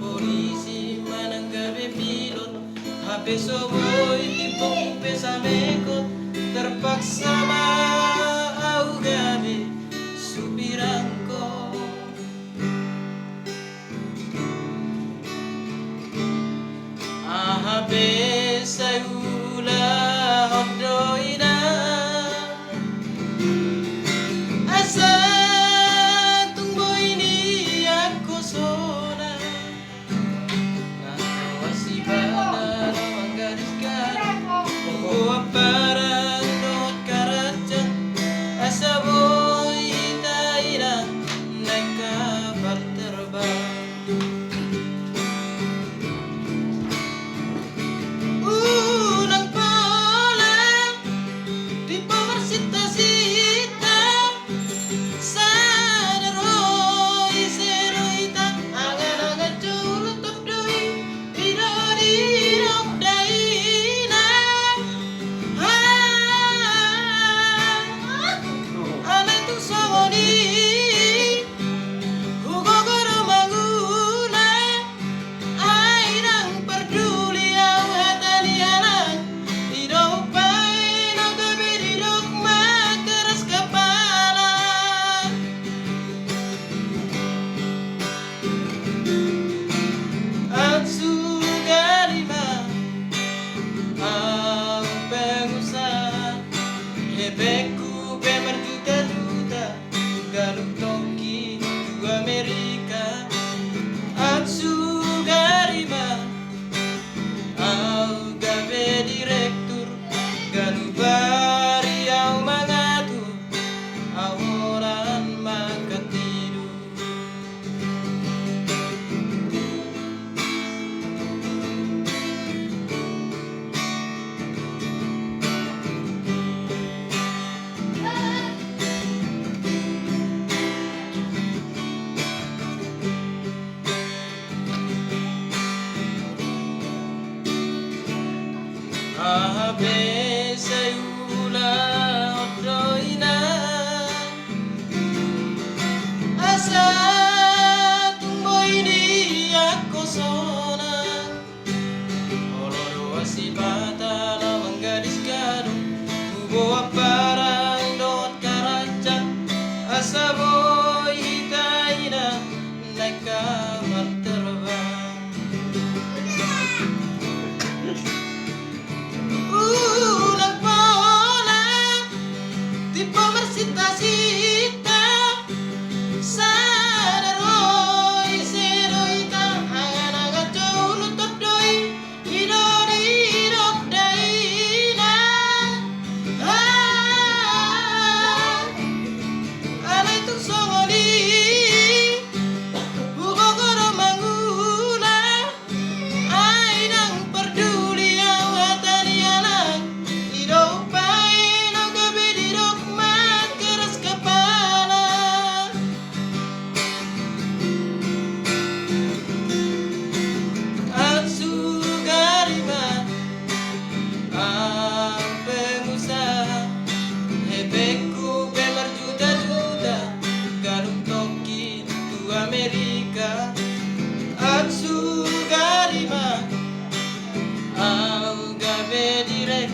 polisi mananggabe pilot, HP soboy tipong pesamekot, terpaksa mau gabe supirangko. HP sayula hodoina asa tunggu ini aku sona nawasi bana nawang gadis garam bawa barang dot karaja asa boy taina naik kapal terbang. Beku bemerjuta-juta galuk toki du Amerika Atsu garima au gabe direktur galubari au mangatur au orang makan tidur. Habe sayula hodoina asa tunggu ini aku sona oloro asibata lawang gadis gadung bawa barang dot karaca asa boy hitaina naik kapal terbang. Beku bemerjuta-juta galung toki du Amerika Atsu garima au gabe direk